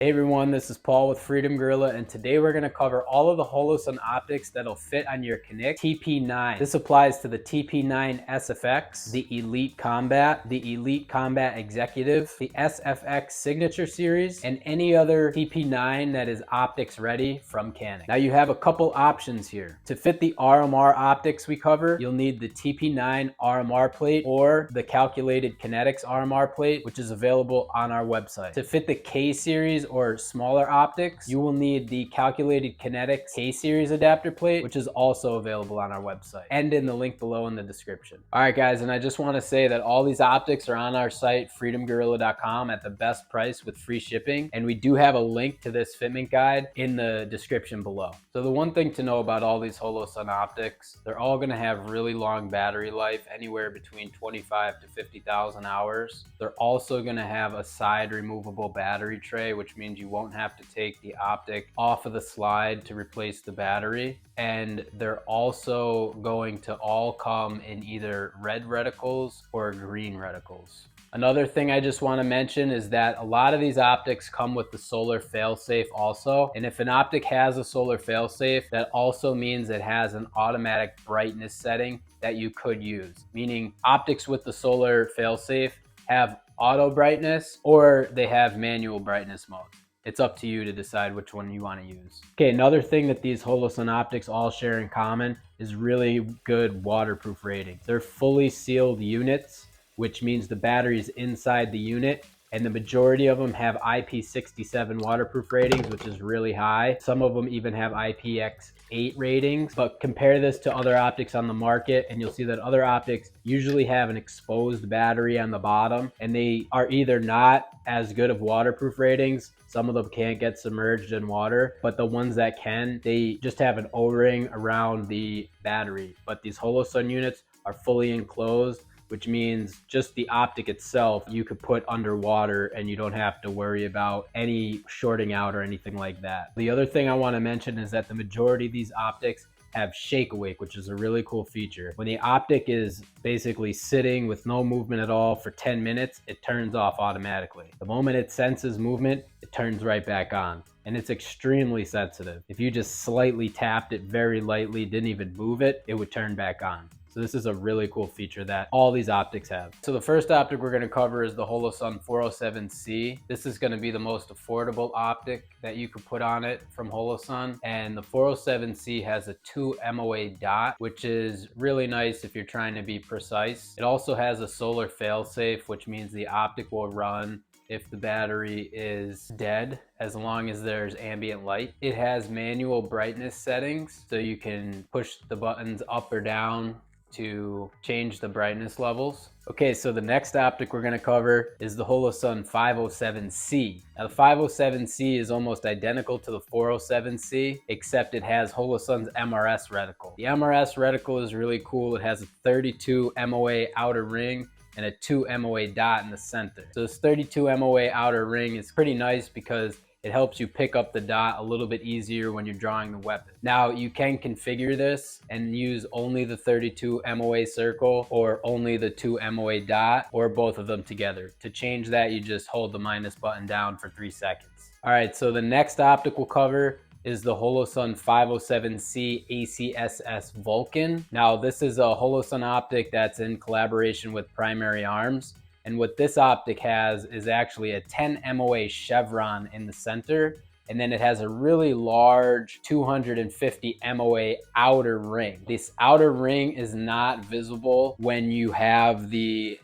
Hey everyone, this is Paul with Freedom Gorilla, and today we're going to cover all of the Holosun optics that'll fit on your Canik TP9. This applies to the TP9 SFX, the Elite Combat, the Elite Combat Executive, the SFX Signature Series, and any other TP9 that is optics ready from Canik. Now you have a couple options here. To fit the RMR optics we cover, you'll need the TP9 RMR plate or the Calculated Kinetics RMR plate, which is available on our website. To fit the K Series or smaller optics, you will need the Calculated Kinetics K-Series adapter plate, which is also available on our website and in the link below in the description. All right, guys, and I just want to say that all these optics are on our site, freedomgorilla.com, at the best price with free shipping, and we do have a link to this fitment guide in the description below. So the one thing to know about all these Holosun optics, they're all going to have really long battery life, anywhere between 25 to 50,000 hours. They're also going to have a side removable battery tray, which means you won't have to take the optic off of the slide to replace the battery. And they're also going to all come in either red reticles or green reticles. Another thing I just want to mention is that a lot of these optics come with the solar failsafe also. And if an optic has a solar failsafe, that also means it has an automatic brightness setting that you could use. Meaning optics with the solar failsafe have auto brightness or they have manual brightness mode. It's up to you to decide which one you want to use. Okay, another thing that these Holosun optics all share in common is really good waterproof ratings. They're fully sealed units, which means the battery is inside the unit, and the majority of them have IP67 waterproof ratings, which is really high. Some of them even have IPX8 ratings, but compare this to other optics on the market and you'll see that other optics usually have an exposed battery on the bottom, and they are either not as good of waterproof ratings. Some of them can't get submerged in water, but the ones that can, they just have an O-ring around the battery. But these Holosun units are fully enclosed, which means just the optic itself you could put underwater and you don't have to worry about any shorting out or anything like that. The other thing I want to mention is that the majority of these optics have shake awake, which is a really cool feature. When the optic is basically sitting with no movement at all for 10 minutes, it turns off automatically. The moment it senses movement, it turns right back on. And it's extremely sensitive. If you just slightly tapped it very lightly, didn't even move it, it would turn back on. So this is a really cool feature that all these optics have. So the first optic we're going to cover is the Holosun 407C. This is going to be the most affordable optic that you could put on it from Holosun. And the 407C has a 2 MOA dot, which is really nice if you're trying to be precise. It also has a solar failsafe, which means the optic will run if the battery is dead, as long as there's ambient light. It has manual brightness settings, so you can push the buttons up or down to change the brightness levels. Okay, so the next optic we're going to cover is the Holosun 507C. Now the 507C is almost identical to the 407C, except it has Holosun's MRS reticle. The MRS reticle is really cool. It has a 32 MOA outer ring and a 2 MOA dot in the center. So this 32 MOA outer ring is pretty nice because it helps you pick up the dot a little bit easier when you're drawing the weapon. Now you can configure this and use only the 32 MOA circle or only the 2 MOA dot or both of them together. To change that, you just hold the minus button down for 3 seconds. All right, so the next optic we'll cover is the Holosun 507C ACSS Vulcan. Now this is a Holosun optic that's in collaboration with Primary Arms. And what this optic has is actually a 10 MOA chevron in the center, and then it has a really large 250 MOA outer ring. This outer ring is not visible when you have the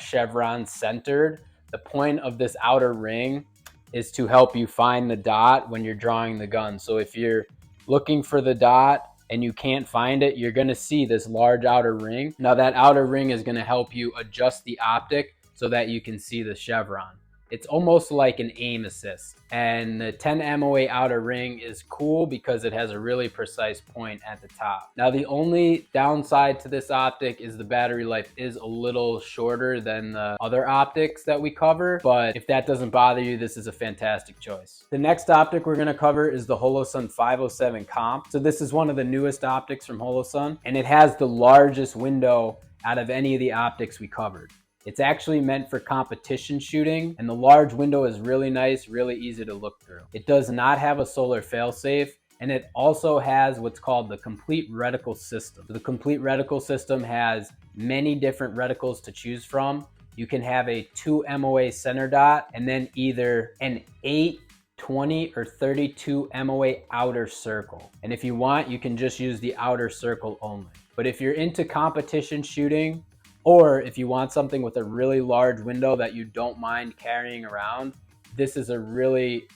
chevron centered. The point of this outer ring is to help you find the dot when you're drawing the gun. So if you're looking for the dot and you can't find it, you're gonna see this large outer ring. Now that outer ring is gonna help you adjust the optic so that you can see the chevron. It's almost like an aim assist. And the 10 MOA outer ring is cool because it has a really precise point at the top. Now the only downside to this optic is the battery life is a little shorter than the other optics that we cover, but if that doesn't bother you, this is a fantastic choice. The next optic we're gonna cover is the Holosun 507 Comp. So this is one of the newest optics from Holosun, and it has the largest window out of any of the optics we covered. It's actually meant for competition shooting, and the large window is really nice, really easy to look through. It does not have a solar failsafe, and it also has what's called the complete reticle system. So the complete reticle system has many different reticles to choose from. You can have a 2 MOA center dot and then either an 8, 20, or 32 MOA outer circle. And if you want, you can just use the outer circle only. But if you're into competition shooting, or if you want something with a really large window that you don't mind carrying around, this is a really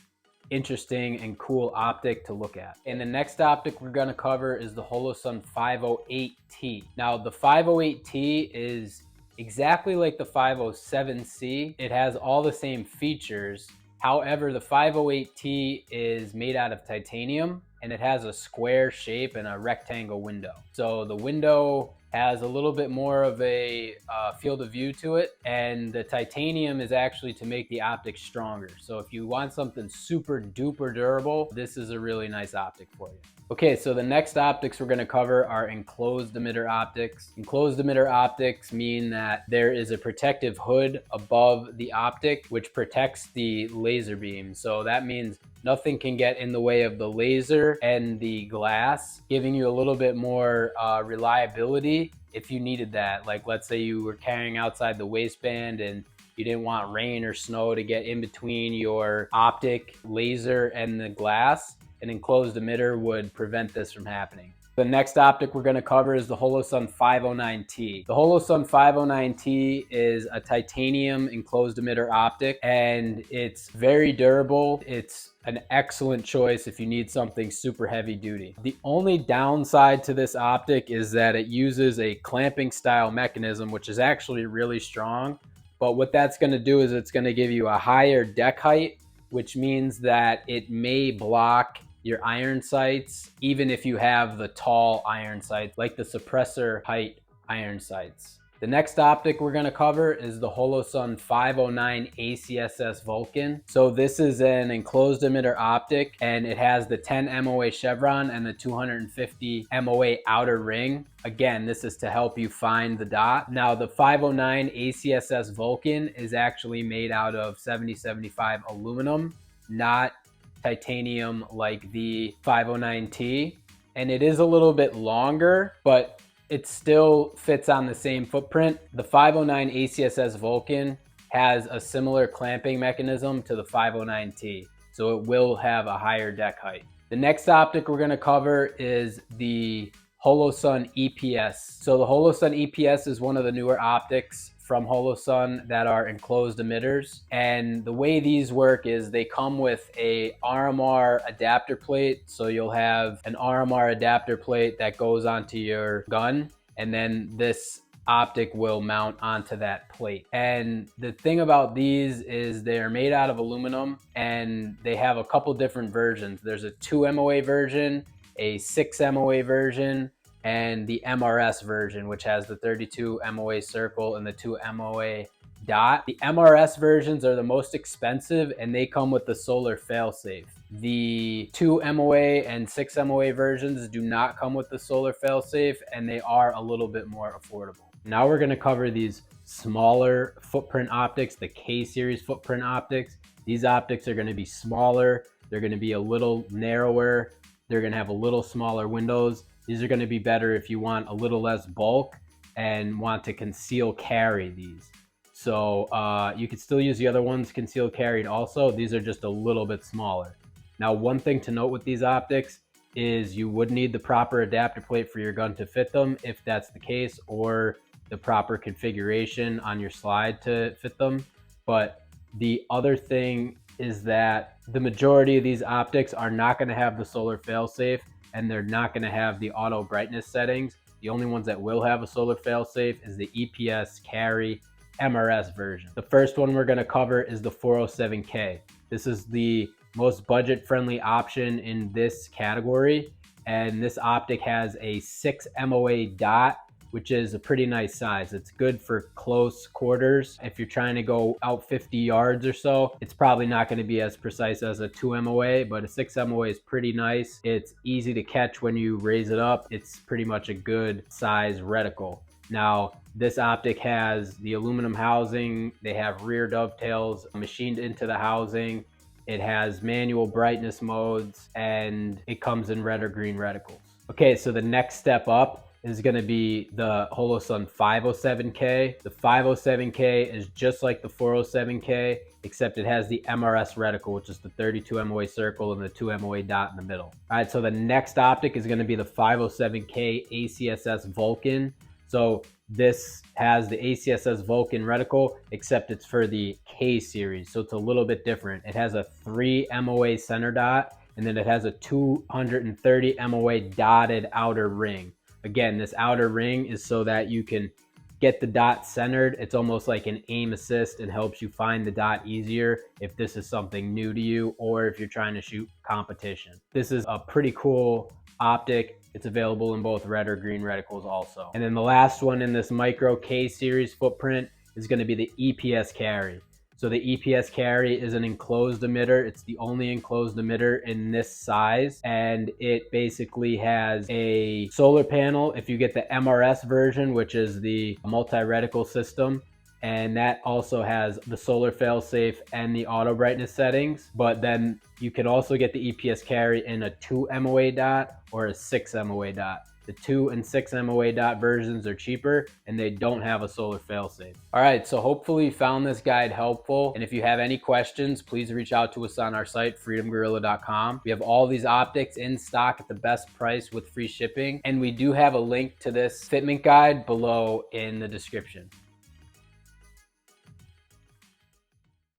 interesting and cool optic to look at. And the next optic we're going to cover is the Holosun 508T. Now the 508T is exactly like the 507C. It has all the same features. However, the 508T is made out of titanium and it has a square shape and a rectangle window. So the window has a little bit more of a field of view to it, and the titanium is actually to make the optic stronger. So if you want something super duper durable, this is a really nice optic for you. Okay, so the next optics we're going to cover are enclosed emitter optics. Enclosed emitter optics mean that there is a protective hood above the optic which protects the laser beam. So that means nothing can get in the way of the laser and the glass, giving you a little bit more reliability if you needed that. Like let's say you were carrying outside the waistband and you didn't want rain or snow to get in between your optic, laser, and the glass. An enclosed emitter would prevent this from happening. The next optic we're going to cover is the Holosun 509T. The Holosun 509T is a titanium enclosed emitter optic, and it's very durable. It's an excellent choice if you need something super heavy duty. The only downside to this optic is that it uses a clamping style mechanism, which is actually really strong. But what that's going to do is it's going to give you a higher deck height, which means that it may block your iron sights, even if you have the tall iron sights, like the suppressor height iron sights. The next optic we're going to cover is the Holosun 509 ACSS Vulcan. So this is an enclosed emitter optic, and it has the 10 MOA chevron and the 250 MOA outer ring. Again, this is to help you find the dot. Now the 509 ACSS Vulcan is actually made out of 7075 aluminum, not titanium like the 509T, and it is a little bit longer, but it still fits on the same footprint. The 509 ACSS Vulcan has a similar clamping mechanism to the 509T, so it will have a higher deck height. The next optic we're going to cover is the Holosun EPS. So the Holosun EPS is one of the newer optics from Holosun that are enclosed emitters, and the way these work is they come with a RMR adapter plate. So you'll have an RMR adapter plate that goes onto your gun, and then this optic will mount onto that plate. And the thing about these is they're made out of aluminum, and they have a couple different versions. There's a 2 MOA version, a 6 MOA version, and the MRS version, which has the 32 MOA circle and the 2 MOA dot. The MRS versions are the most expensive, and they come with the solar failsafe. The 2 MOA and 6 MOA versions do not come with the solar failsafe, and they are a little bit more affordable. Now we're going to cover these smaller footprint optics, the K series footprint optics. These optics are going to be smaller. They're going to be a little narrower. They're going to have a little smaller windows. These are going to be better if you want a little less bulk and want to conceal carry these. So you could still use the other ones concealed carried also. These are just a little bit smaller. Now, one thing to note with these optics is you would need the proper adapter plate for your gun to fit them, if that's the case, or the proper configuration on your slide to fit them. But the other thing is that the majority of these optics are not going to have the solar failsafe, and they're not going to have the auto brightness settings. The only ones that will have a solar failsafe is the EPS Carry MRS version. The first one we're going to cover is the 407K. This is the most budget-friendly option in this category, and this optic has a 6 MOA dot, which is a pretty nice size. It's good for close quarters. If you're trying to go out 50 yards or so, it's probably not going to be as precise as a 2 MOA, but a 6 MOA is pretty nice. It's easy to catch when you raise it up. It's pretty much a good size reticle. Now, this optic has the aluminum housing, they have rear dovetails machined into the housing, it has manual brightness modes, and it comes in red or green reticles. Okay, so the next step up is going to be the Holosun 507K. The 507K is just like the 407K, except it has the MRS reticle, which is the 32 MOA circle and the 2 MOA dot in the middle. All right, so the next optic is going to be the 507K ACSS Vulcan. So this has the ACSS Vulcan reticle, except it's for the K series. So it's a little bit different. It has a 3 MOA center dot, and then it has a 230 MOA dotted outer ring. Again, this outer ring is so that you can get the dot centered. It's almost like an aim assist and helps you find the dot easier if this is something new to you or if you're trying to shoot competition. This is a pretty cool optic. It's available in both red or green reticles also. And then the last one in this micro K series footprint is going to be the EPS Carry. So the EPS Carry is an enclosed emitter. It's the only enclosed emitter in this size, and it basically has a solar panel if you get the MRS version, which is the multi-reticle system, and that also has the solar failsafe and the auto brightness settings. But then you can also get the EPS Carry in a 2 MOA dot or a 6 MOA dot. The 2 and 6 MOA dot versions are cheaper and they don't have a solar failsafe. All right, so hopefully you found this guide helpful. And if you have any questions, please reach out to us on our site, freedomgorilla.com. We have all these optics in stock at the best price with free shipping. And we do have a link to this fitment guide below in the description.